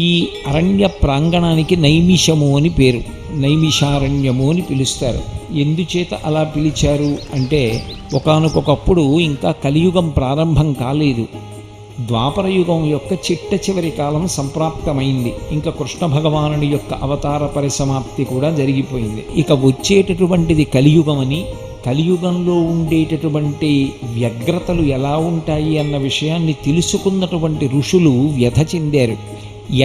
ఈ అరణ్య ప్రాంగణానికి నైమిషము అని పేరు, నైమిషారణ్యము అని పిలుస్తారు. ఎందుచేత అలా పిలిచారు అంటే, ఒకానొకప్పుడు ఇంకా కలియుగం ప్రారంభం కాలేదు, ద్వాపరయుగం యొక్క చిట్ట చివరి కాలం సంప్రాప్తమైంది. ఇంకా కృష్ణ భగవానుని యొక్క అవతార పరిసమాప్తి కూడా జరిగిపోయింది. ఇక వచ్చేటటువంటిది కలియుగమని, కలియుగంలో ఉండేటటువంటి వ్యగ్రతలు ఎలా ఉంటాయి అన్న విషయాన్ని తెలుసుకున్నటువంటి ఋషులు వ్యధ చెందారు.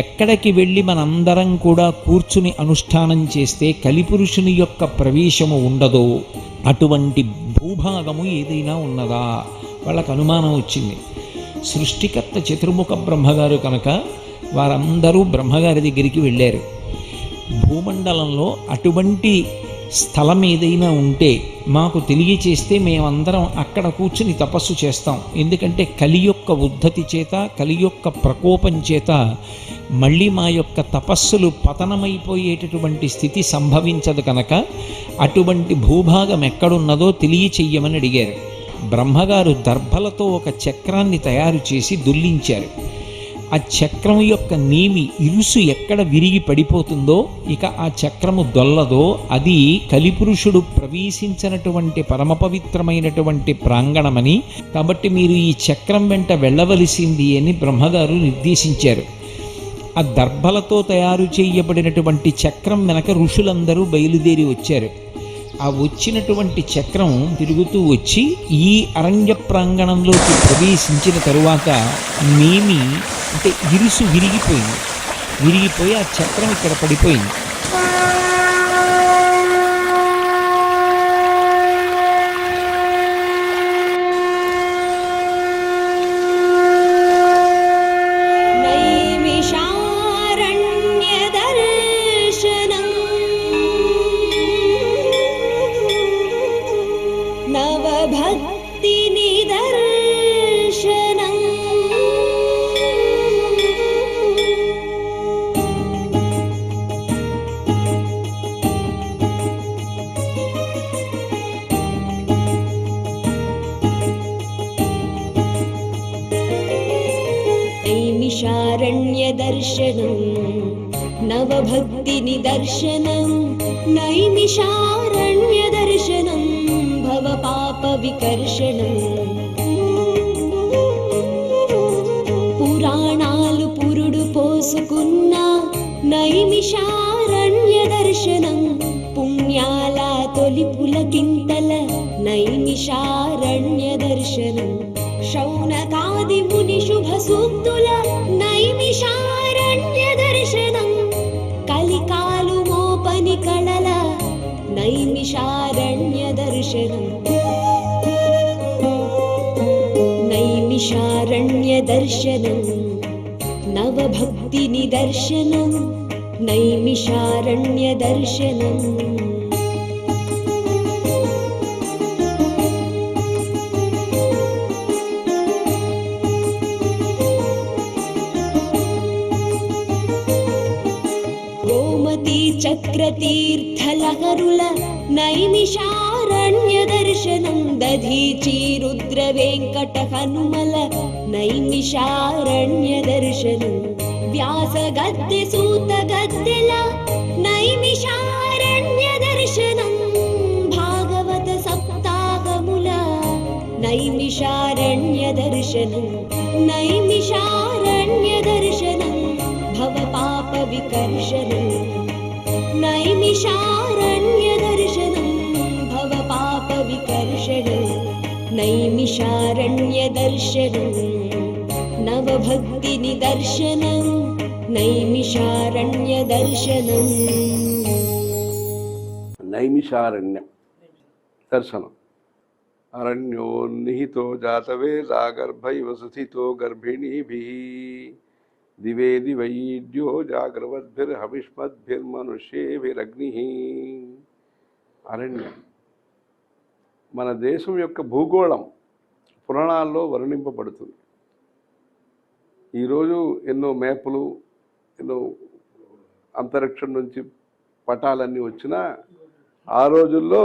ఎక్కడికి వెళ్ళి మనందరం కూడా కూర్చుని అనుష్ఠానం చేస్తే కలిపురుషుని యొక్క ప్రవేశము ఉండదో అటువంటి భూభాగము ఏదైనా ఉన్నదా వాళ్ళకు అనుమానం వచ్చింది. సృష్టికర్త చతుర్ముఖ బ్రహ్మగారు కనుక వారందరూ బ్రహ్మగారి దగ్గరికి వెళ్ళారు. భూమండలంలో అటువంటి స్థలం ఏదైనా ఉంటే మాకు తెలియచేస్తే మేమందరం అక్కడ కూర్చుని తపస్సు చేస్తాం. ఎందుకంటే కలి యొక్క ఉద్ధతి చేత, కలి యొక్క ప్రకోపం చేత మళ్ళీ మా యొక్క తపస్సులు పతనమైపోయేటటువంటి స్థితి సంభవించదు కనుక అటువంటి భూభాగం ఎక్కడున్నదో తెలియచెయ్యమని అడిగారు. బ్రహ్మగారు దర్భలతో ఒక చక్రాన్ని తయారు చేసి దుల్లించారు. ఆ చక్రం యొక్క నేమి ఇరుసు ఎక్కడ విరిగి పడిపోతుందో, ఇక ఆ చక్రము దొల్లదో, అది కలిపురుషుడు ప్రవేశించినటువంటి పరమ పవిత్రమైనటువంటి ప్రాంగణమని, కాబట్టి మీరు ఈ చక్రం వెంట వెళ్ళవలసింది అని బ్రహ్మగారు నిర్దేశించారు. ఆ దర్భలతో తయారు చేయబడినటువంటి చక్రం వెనక ఋషులందరూ బయలుదేరి వచ్చారు. ఆ వచ్చినటువంటి చక్రం తిరుగుతూ వచ్చి ఈ అరణ్య ప్రాంగణంలోకి ప్రవేశించిన తరువాత నేమి అంటే ఇరుసు విరిగిపోయి ఆ చక్రం ఇక్కడ పడిపోయింది. నైమిషారణ్యదర్శనం నవభక్తినిదర్శనం నైమిషారణ్యదర్శనం భవపాపవికర్షణం. పురాణాలు పురుడు పోసుకున్న నైమిషారణ్యదర్శనం, పుణ్యాల తొలి పులకింతల నైమిషారణ్యదర్శనం, శౌనకాది ముని శుభ సూక్తుల నైమిషారణ్య దర్శనం, కలికాలు మోపని కళల నైమిషారణ్య దర్శనం. నైమిషారణ్య దర్శనం నవభక్తి నిదర్శనం, నైమిషారణ్య దర్శనం. చక్రతీర్థలహరుల నైమిషారణ్య దర్శనం, దధీచి రుద్ర వెంకట హనుమల నైమిషారణ్య దర్శనం, వ్యాస గద్దె సూత గద్దెల నైమిషారణ్య దర్శనం, భాగవత సప్తాహముల నైమిషారణ్య దర్శనం, నైమిషారణ్య దర్శనం భవపాప వికర్షణం, నైమిషారణ్య దర్శనం భవపాప వికర్షణం, నైమిషారణ్య దర్శనం నవభక్తి నిదర్శనం, నైమిషారణ్య దర్శనం. నైమిషారణ్య దర్శనం. అరణ్యోన్నిహితో జాతవేదా గర్భైవ సుస్థితో గర్భిణీభిః దివే దివైడ్యో జాగ్రవద్భిర్హవిష్మద్భిర్మనుష్యేభిరగ్నిః. అరణ్యం మన దేశం యొక్క భూగోళం పురాణాల్లో వర్ణింపబడుతుంది. ఈరోజు ఎన్నో మ్యాపులు, ఎన్నో అంతరిక్షం నుంచి పటాలన్నీ వచ్చినా ఆ రోజుల్లో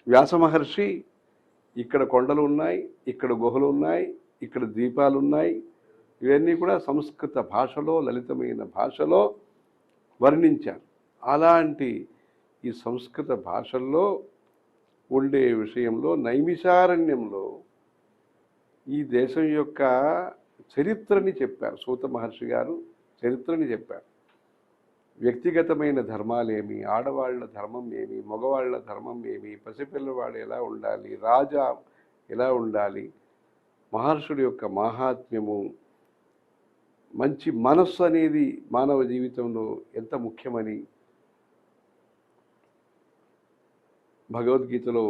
వ్యాస మహర్షి ఇక్కడ కొండలు ఉన్నాయి, ఇక్కడ గుహలు ఉన్నాయి, ఇక్కడ ద్వీపాలు ఉన్నాయి, ఇవన్నీ కూడా సంస్కృత భాషలో, లలితమైన భాషలో వర్ణించారు. అలాంటి ఈ సంస్కృత భాషల్లో ఉండే విషయంలో నైమిషారణ్యంలో ఈ దేశం యొక్క చరిత్రని చెప్పారు. సూత మహర్షి గారు చరిత్రని చెప్పారు. వ్యక్తిగతమైన ధర్మాలేమి, ఆడవాళ్ల ధర్మం ఏమి, మగవాళ్ల ధర్మం ఏమి, పసిపిల్లవాడు ఎలా ఉండాలి, రాజా ఎలా ఉండాలి, మహర్షుడి యొక్క మాహాత్మ్యము, మంచి మనస్సు అనేది మానవ జీవితంలో ఎంత ముఖ్యమని భగవద్గీతలో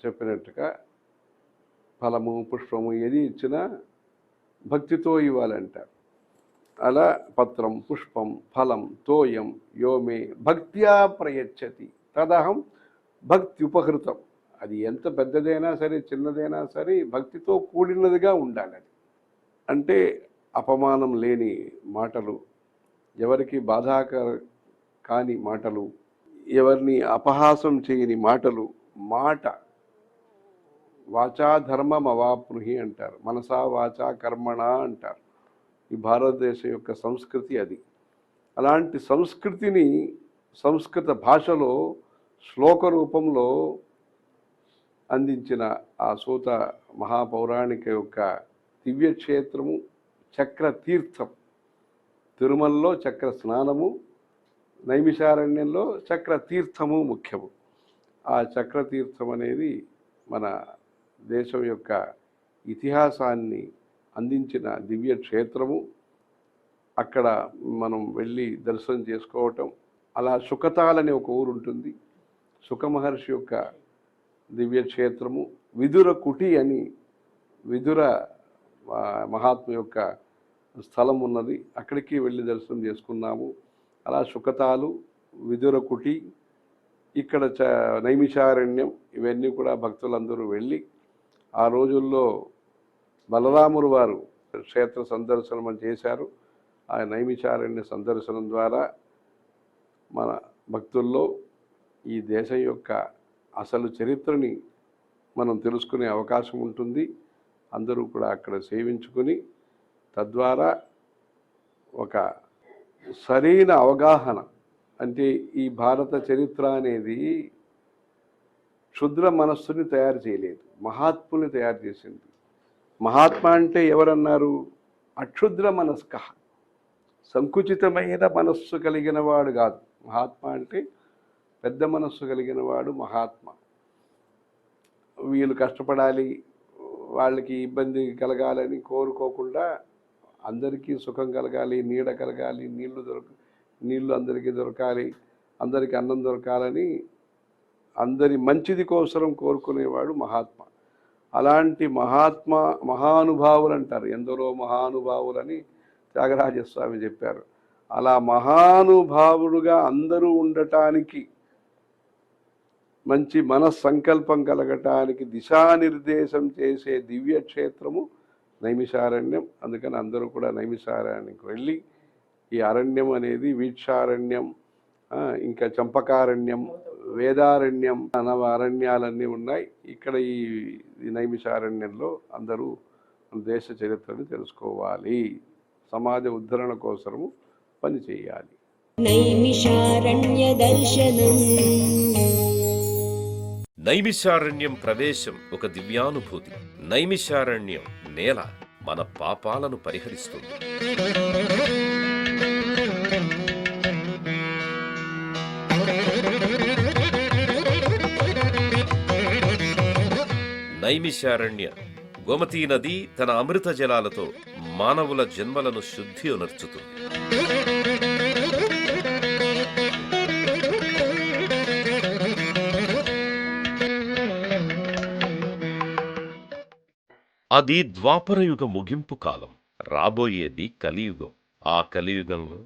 చెప్పినట్టుగా ఫలము పుష్పము ఏది ఇచ్చినా భక్తితో ఇవ్వాలంటారు. అలా పత్రం పుష్పం ఫలం తోయం యోమే భక్త్యా ప్రయచ్చతి తదహం భక్తి ఉపహృతం. అది ఎంత పెద్దదైనా సరే చిన్నదైనా సరే భక్తితో కూడినదిగా ఉండాలి. అది అంటే అపమానం లేని మాటలు, ఎవరికి బాధాకర కాని మాటలు, ఎవరిని అపహాసం చేయని మాటలు, మాట వాచా ధర్మం అవాప్నుహి అంటారు, మనసా వాచా కర్మణ అంటారు. ఈ భారతదేశం యొక్క సంస్కృతి అది. అలాంటి సంస్కృతిని సంస్కృత భాషలో శ్లోక రూపంలో అందించిన ఆ సూత మహాపౌరాణిక యొక్క దివ్యక్షేత్రము చక్ర తీర్థం. తిరుమలలో చక్ర స్నానము, నైమిషారణ్యంలో చక్ర తీర్థము ముఖ్యము. ఆ చక్ర తీర్థం అనేది మన దేశం యొక్క ఇతిహాసాన్ని అందించిన దివ్య క్షేత్రము. అక్కడ మనం వెళ్ళి దర్శనం చేసుకోవటం. అలా సుఖతాలని ఒక ఊరు ఉంటుంది, సుఖ మహర్షి యొక్క దివ్య క్షేత్రము. విదుర కుటి అని విదుర మహాత్మ యొక్క స్థలం ఉన్నది, అక్కడికి వెళ్ళి దర్శనం చేసుకున్నాము. అలా సుఖతాలు, విదుర కుటి, ఇక్కడ నైమిషారణ్యం, ఇవన్నీ కూడా భక్తులందరూ వెళ్ళి ఆ రోజుల్లో బలరాముడు వారు క్షేత్ర సందర్శనం చేశారు. ఆ నైమిషారణ్య సందర్శనం ద్వారా మన భక్తుల్లో ఈ దేశం యొక్క అసలు చరిత్రని మనం తెలుసుకునే అవకాశం ఉంటుంది. అందరూ కూడా అక్కడ సేవించుకొని తద్వారా ఒక సరైన అవగాహన, అంటే ఈ భారత చరిత్ర అనేది క్షుద్ర మనస్సుని తయారు చేయలేదు, మహాత్ముని తయారు చేసింది. మహాత్మ అంటే ఎవరన్నారు? అక్షుద్ర మనస్క, సంకుచితమైన మనస్సు కలిగిన వాడు కాదు. మహాత్మ అంటే పెద్ద మనస్సు కలిగిన వాడు మహాత్మ. వీళ్ళు కష్టపడాలి, వాళ్ళకి ఇబ్బంది కలగాలని కోరుకోకుండా అందరికీ సుఖం కలగాలి, నీడ కలగాలి, నీళ్లు అందరికీ దొరకాలి, అందరికీ అన్నం దొరకాలని అందరి మంచిది కోసరం కోరుకునేవాడు మహాత్మ. అలాంటి మహానుభావులు అంటారు, ఎందరో మహానుభావులని త్యాగరాజస్వామి చెప్పారు. అలా మహానుభావుడుగా అందరూ ఉండటానికి, మంచి మనస్సంకల్పం కలగటానికి దిశానిర్దేశం చేసే దివ్య క్షేత్రము నైమిషారణ్యం. అందుకని అందరూ కూడా నైమిషారణ్యంకి వెళ్ళి ఈ అరణ్యం అనేది వీక్షారణ్యం, ఇంకా చంపకారణ్యం, వేదారణ్యం, నవ అరణ్యాలన్నీ ఉన్నాయి. ఇక్కడ ఈ నైమిషారణ్యంలో అందరూ దేశ చరిత్రను తెలుసుకోవాలి, సమాజ ఉద్ధరణ కోసము పని చేయాలి. నైమిషారణ్య దర్శనం. నైమిషారణ్యం ప్రవేశం ఒక దివ్యానుభూతి. నైమిషారణ్యం నేల మన పాపాలను పరిహరిస్తుంది. నైమిషారణ్య గోమతీ నది తన అమృత జలాలతో మానవుల జన్మలను శుద్ధి ఉనర్చుతుంది. అది ద్వాపరయుగ ముగింపు కాలం. రాబోయేది కలియుగం. ఆ కలియుగంలో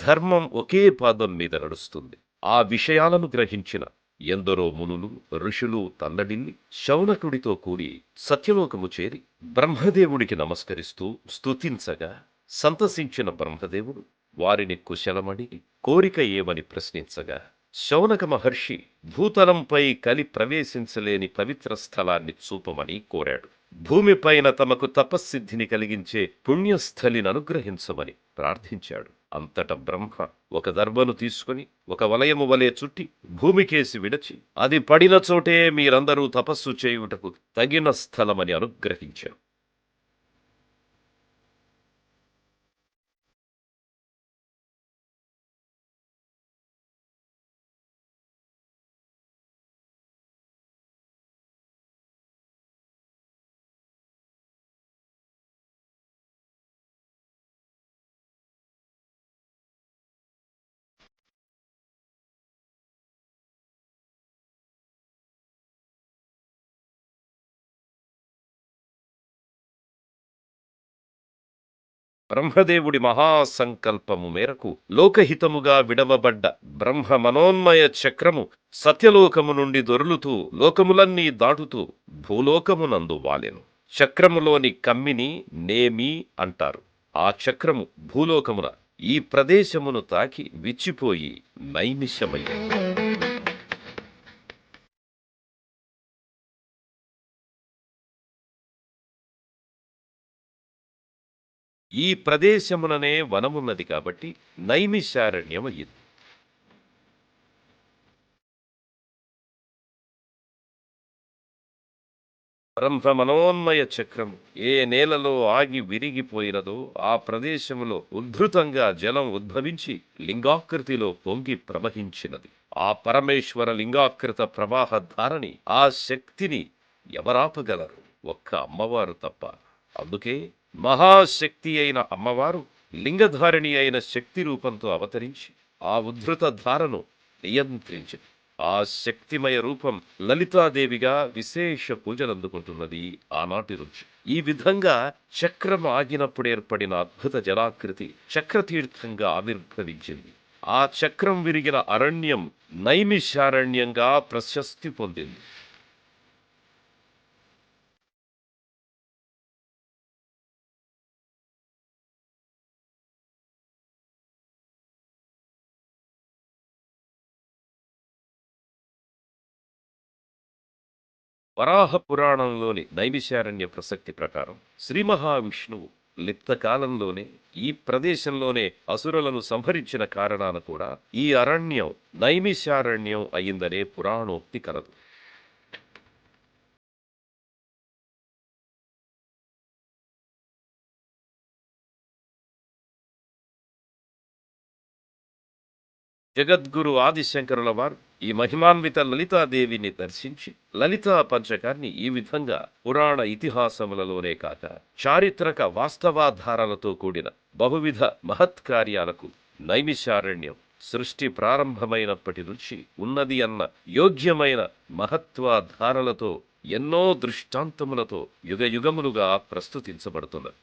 ధర్మం ఒకే పాదం మీద నడుస్తుంది. ఆ విషయాలను గ్రహించిన ఎందరో మునులు, ఋషులు తల్లడిల్లి శౌనకుడితో కూడి సత్యలోకము చేరి బ్రహ్మదేవుడికి నమస్కరిస్తూ స్తుతించగా సంతసించిన బ్రహ్మదేవుడు వారిని కుశలమడి కోరిక ఏమని ప్రశ్నించగా శౌనక మహర్షి భూతలంపై కలి ప్రవేశించలేని పవిత్ర స్థలాన్ని చూపమని కోరాడు. భూమిపైన తమకు తపస్సిద్ధిని కలిగించే పుణ్యస్థలిని అనుగ్రహించమని ప్రార్థించాడు. అంతట బ్రహ్మ ఒక దర్భను తీసుకుని ఒక వలయము వలె చుట్టి భూమికేసి విడచి, అది పడిన చోటే మీరందరూ తపస్సు చేయుటకు తగిన స్థలమని అనుగ్రహించారు. బ్రహ్మదేవుడి మహాసంకల్పము మేరకు లోకహితముగా విడవబడ్డ బ్రహ్మ మనోన్మయ చక్రము సత్యలోకము నుండి దొర్లుతూ లోకములన్నీ దాటుతూ భూలోకమునందు వాలెను. చక్రములోని కమ్మిని నేమి అంటారు. ఆ చక్రము భూలోకమున ఈ ప్రదేశమును తాకి విచ్చిపోయి నైమిషమయ్యింది. ఈ ప్రదేశముననే వనమున్నది కాబట్టి నైమిషారణ్యమయ్యింది. బ్రహ్మ మనోన్మయ చక్రం ఏ నేలలో ఆగి విరిగిపోయినదో ఆ ప్రదేశములో ఉద్ధృతంగా జలం ఉద్భవించి లింగాకృతిలో పొంగి ప్రవహించినది. ఆ పరమేశ్వర లింగాకృత ప్రవాహ ధారని, ఆ శక్తిని ఎవరాపగలరు? ఒక్క అమ్మవారు తప్ప. అందుకే మహాశక్తి అయిన అమ్మవారు లింగధారిణి అయిన శక్తి రూపంతో అవతరించి ఆ ఉద్ధృత ధారను నియంత్రించింది. ఆ శక్తిమయ రూపం లలితాదేవిగా విశేష పూజలందుకుంటున్నది ఆనాటి నుంచి. ఈ విధంగా చక్రం ఆగినప్పుడు ఏర్పడిన అద్భుత జలాకృతి చక్రతీర్థంగా ఆవిర్భవించింది. ఆ చక్రం విరిగిన అరణ్యం నైమిషారణ్యంగా ప్రశస్తి పొందింది. వరాహ పురాణంలోని నైమిషారణ్య ప్రసక్తి ప్రకారం శ్రీ మహావిష్ణువు లిప్తకాలంలోనే ఈ ప్రదేశంలోనే అసురులను సంహరించిన కారణాన కూడా ఈ అరణ్యం నైమిషారణ్యం అయిందనే పురాణోక్తి కలదు. జగద్గురు ఆదిశంకరుల వారు ఈ మహిమాన్విత లలితాదేవిని దర్శించి లలితా పంచకాన్ని ఈ విధంగా పురాణ ఇతిహాసములలోనే కాక చారిత్రక వాస్తవాధారాలతో కూడిన బహువిధ మహత్కార్యాలకు నైమిషారణ్యం సృష్టి ప్రారంభమైనప్పటి నుంచి ఉన్నది అన్న యోగ్యమైన మహత్వాధారాలతో ఎన్నో దృష్టాంతములతో యుగయుగములుగా ప్రస్తుతించబడుతున్నది.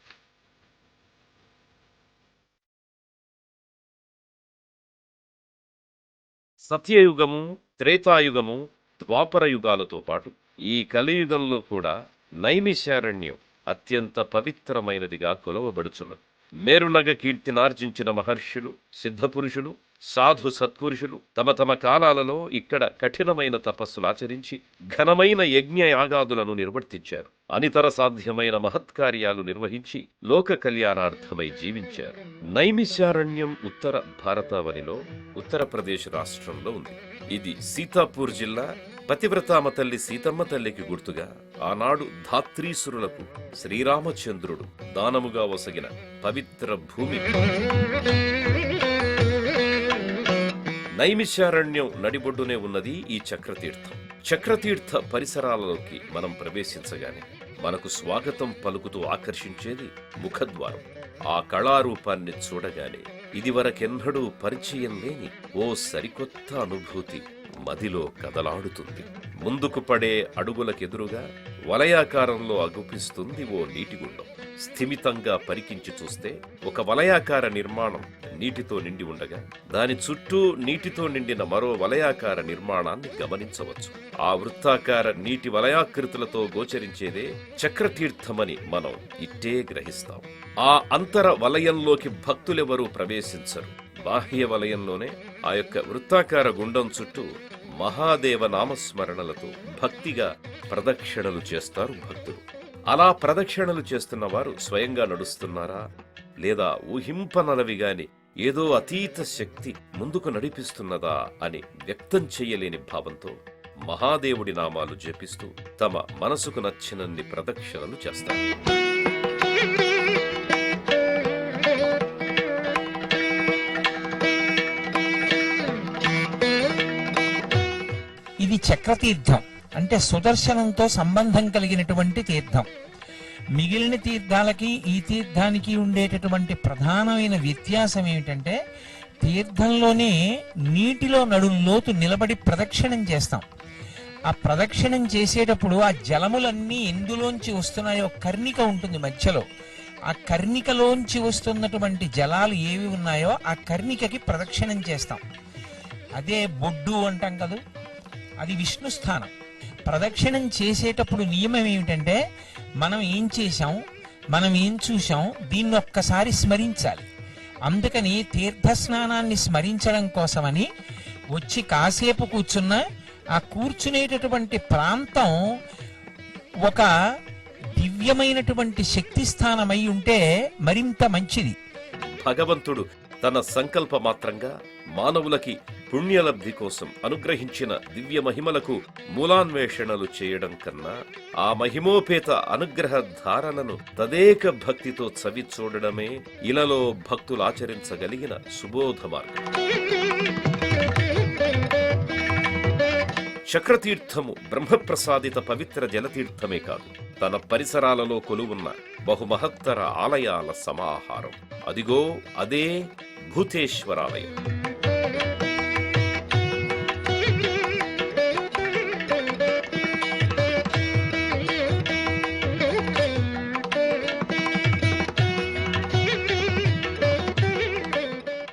సత్యయుగము, త్రేతాయుగము, ద్వాపర యుగాలతో పాటు ఈ కలియుగంలో కూడా నైమిషారణ్యం అత్యంత పవిత్రమైనదిగా కొలవబడుచున్నది. మేరునగ కీర్తినార్జించిన మహర్షులు, సిద్ధపురుషులు, సాధు సత్పురుషులు తమ తమ కాలాలలో ఇక్కడ కఠినమైన తపస్సులాచరించి ఘనమైన యజ్ఞయాగాదులను నిర్వర్తించారు. అనితర సాధ్యమైన మహత్కార్యాలు నిర్వహించి లోక కళ్యాణార్థమై జీవించారు. నైమిషారణ్యం ఉత్తర భారతావనిలో ఉత్తరప్రదేశ్ రాష్ట్రంలో ఉంది. ఇది సీతాపూర్ జిల్లా పతివ్రతామ తల్లి సీతమ్మ తల్లికి గుర్తుగా ఆనాడు ధాత్రీసురులకు శ్రీరామచంద్రుడు దానముగా వసగిన పవిత్ర భూమి. నైమిషారణ్యం నడిబొడ్డునే ఉన్నది ఈ చక్రతీర్థం. చక్రతీర్థ పరిసరాలలోకి మనం ప్రవేశించగానే మనకు స్వాగతం పలుకుతూ ఆకర్షించేది ముఖద్వారం. ఆ కళారూపాన్ని చూడగానే ఇదివరకెన్నడూ పరిచయం లేని ఓ సరికొత్త అనుభూతి మదిలో కదలాడుతుంది. ముందుకు పడే అడుగులకెదురుగా వలయాకారంలో అగుపిస్తుంది ఓ నీటిగుండం. స్థిమితంగా పరికించి చూస్తే ఒక వలయాకార నిర్మాణం నీటితో నిండి ఉండగా దాని చుట్టూ నీటితో నిండిన మరో వలయాకార నిర్మాణాన్ని గమనించవచ్చు. ఆ వృత్తాకార నీటి వలయాకృతులతో గోచరించేదే చక్రతీర్థమని మనం ఇట్టే గ్రహిస్తాం. ఆ అంతర వలయంలోకి భక్తులెవరూ ప్రవేశించరు. బాహ్య వలయంలోనే ఆ యొక్క వృత్తాకార గుండం చుట్టూ మహాదేవ నామస్మరణలతో భక్తిగా ప్రదక్షిణలు చేస్తారు భక్తులు. అలా ప్రదక్షిణలు చేస్తున్న వారు స్వయంగా నడుస్తున్నారా, లేదా ఊహింపనలవి గాని ఏదో అతీత శక్తి ముందుకు నడిపిస్తున్నదా అని వ్యక్తం చెయ్యలేని భావంతో మహాదేవుడి నామాలు జపిస్తూ తమ మనసుకు నచ్చినన్ని ప్రదక్షిణలు చేస్తారు. ఇది చక్రతీర్థం, అంటే సుదర్శనంతో సంబంధం కలిగినటువంటి తీర్థం. మిగిలిన తీర్థాలకి ఈ తీర్థానికి ఉండేటటువంటి ప్రధానమైన వ్యత్యాసం ఏమిటంటే, తీర్థంలోనే నీటిలో నడుంలోతు నిలబడి ప్రదక్షిణం చేస్తాం. ఆ ప్రదక్షిణం చేసేటప్పుడు ఆ జలములన్నీ ఎందులోంచి వస్తున్నాయో కర్ణిక ఉంటుంది మధ్యలో. ఆ కర్ణికలోంచి వస్తున్నటువంటి జలాలు ఏవి ఉన్నాయో ఆ కర్ణికకి ప్రదక్షిణం చేస్తాం. అదే బొడ్డు అంటాం కదా, అది విష్ణు స్థానం. ప్రదక్షిణం చేసేటప్పుడు నియమం ఏమిటంటే, మనం ఏం చేశాం, మనం ఏం చూశాం, దీన్ని ఒక్కసారి స్మరించాలి. అందుకని తీర్థస్నానాన్ని స్మరించడం కోసమని వచ్చి కాసేపు కూర్చున్న ఆ కూర్చునేటటువంటి ప్రాంతం ఒక దివ్యమైనటువంటి శక్తి స్థానమై ఉంటే మరింత మంచిది. భగవంతుడు తన సంకల్ప మాత్రంగా మానవులకి పుణ్యలబ్ధి కోసం అనుగ్రహించిన దివ్య మహిమలకు మూలాన్వేషణలు చేయడం కన్నా ఆ మహిమోపేత అనుగ్రహ ధారలను తదేక భక్తితో చవి చూడడమే ఇలలో భక్తులు ఆచరించగలిగిన సుబోధ మార్గం. చక్రతీర్థము బ్రహ్మప్రసాదిత పవిత్ర జలతీర్థమే కాదు, తన పరిసరాలలో కొలువున్న బహుమహత్తర ఆలయాల సమాహారం. అదిగో అదే భూతేశ్వరాలయం.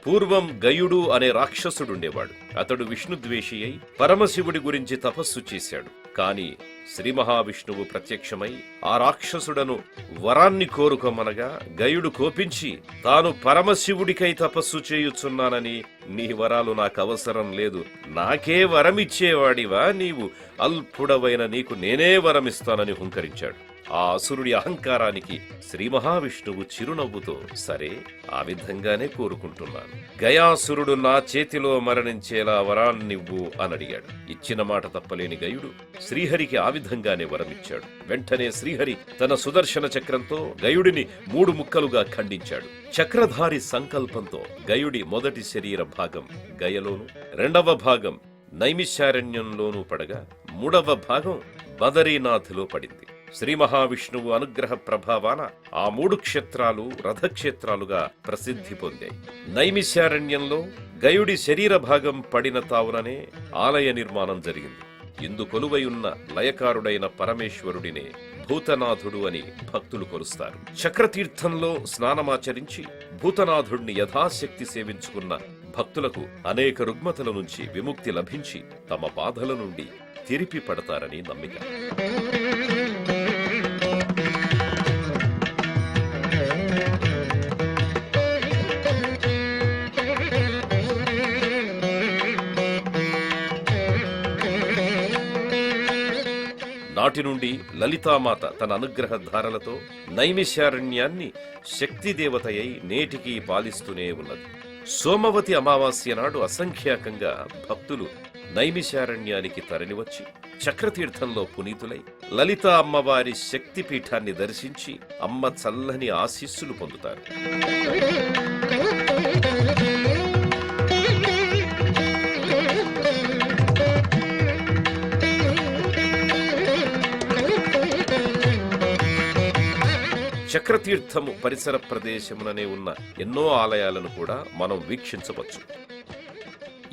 పూర్వం గయుడు అనే రాక్షసుడుండేవాడు. అతడు విష్ణుద్వేషి అయి పరమశివుడి గురించి తపస్సు చేశాడు. కాని శ్రీ మహావిష్ణువు ప్రత్యక్షమై ఆ రాక్షసుడను వరాన్ని కోరుకోమనగా గయుడు కోపించి, తాను పరమశివుడికై తపస్సు చేయుచున్నానని, నీ వరాలు నాకవసరం లేదు, నాకే వరమిచ్చేవాడివా నీవు, అల్పుడవైన నీకు నేనే వరమిస్తానని హుంకరించాడు. ఆ అసురుడి అహంకారానికి శ్రీ మహావిష్ణువు చిరునవ్వుతో, సరే, ఆ విధంగానే కోరుకుంటున్నాను, గయాసురుడు నా చేతిలో మరణించేలా వరాన్నివ్వు అనడిగాడు. ఇచ్చిన మాట తప్పలేని గయుడు శ్రీహరికి ఆ విధంగానే వరమిచ్చాడు. వెంటనే శ్రీహరి తన సుదర్శన చక్రంతో గయుడిని 3 ముక్కలుగా ఖండించాడు. చక్రధారి సంకల్పంతో గయుడి మొదటి శరీర భాగం గయలోను, 2వ భాగం నైమిషారణ్యంలోనూ పడగా 3వ భాగం బదరీనాథ్లో పడింది. శ్రీ మహావిష్ణువు అనుగ్రహ ప్రభావాన ఆ 3 క్షేత్రాలు రథక్షేత్రాలుగా ప్రసిద్ధి పొందాయి. నైమిషారణ్యంలో గయుడి శరీర భాగం పడిన తావుననే ఆలయ నిర్మాణం జరిగింది. ఇందు కొలువై ఉన్న లయకారుడైన పరమేశ్వరుడినే భూతనాథుడు అని భక్తులు కొలుస్తారు. చక్రతీర్థంలో స్నానమాచరించి భూతనాథుడిని యథాశక్తి సేవించుకున్న భక్తులకు అనేక రుగ్మతల నుంచి విముక్తి లభించి తమ బాధల నుండి తిరిపి పడతారని నమ్మిక. నాటి నుండి లలితామాత తన అనుగ్రహ ధారలతో నైమిషారణ్యాన్ని శక్తిదేవతయై నేటికి పాలిస్తూనే ఉన్నది. సోమవతి అమావాస్య నాడు అసంఖ్యాకంగా భక్తులు నైమిషారణ్యానికి తరలివచ్చి చక్రతీర్థంలో పునీతులై లలితా అమ్మవారి శక్తిపీఠాన్ని దర్శించి అమ్మ చల్లని ఆశీస్సులు పొందుతారు. చక్రతీర్థము పరిసర ప్రదేశముననే ఉన్న ఎన్నో ఆలయాలను కూడా మనం వీక్షించవచ్చు.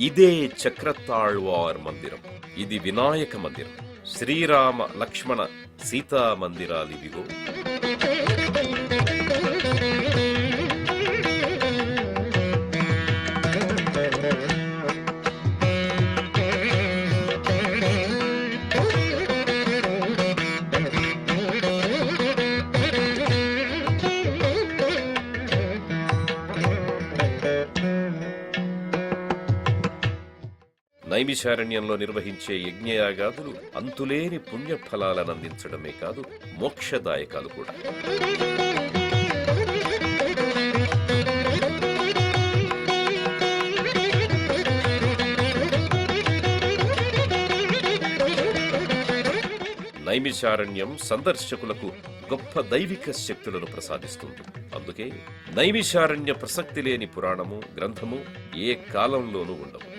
ఇదే చక్రతాళ్వార్ మందిరం, ఇది వినాయక మందిరం, శ్రీరామ లక్ష్మణ సీతా మందిరాలివిగో. నైమిషారణ్యంలో నిర్వహించే యజ్ఞయాగాదులు అంతులేని పుణ్యఫలాలను అందించడమే కాదు, మోక్షదాయకాలు కూడా. నైమిషారణ్యం సందర్శకులకు గొప్ప దైవిక శక్తులను ప్రసాదిస్తుంది. అందుకే నైమిషారణ్య ప్రసక్తి లేని పురాణము, గ్రంథము ఏ కాలంలోనూ ఉండవు.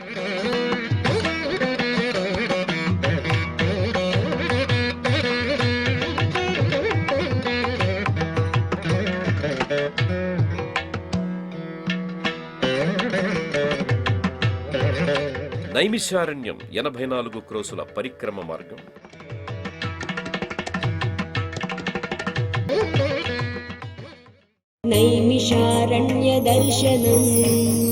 నైమిషారణ్యం 84 క్రోసుల పరిక్రమ మార్గం. नैमिषारण्यदर्शनम्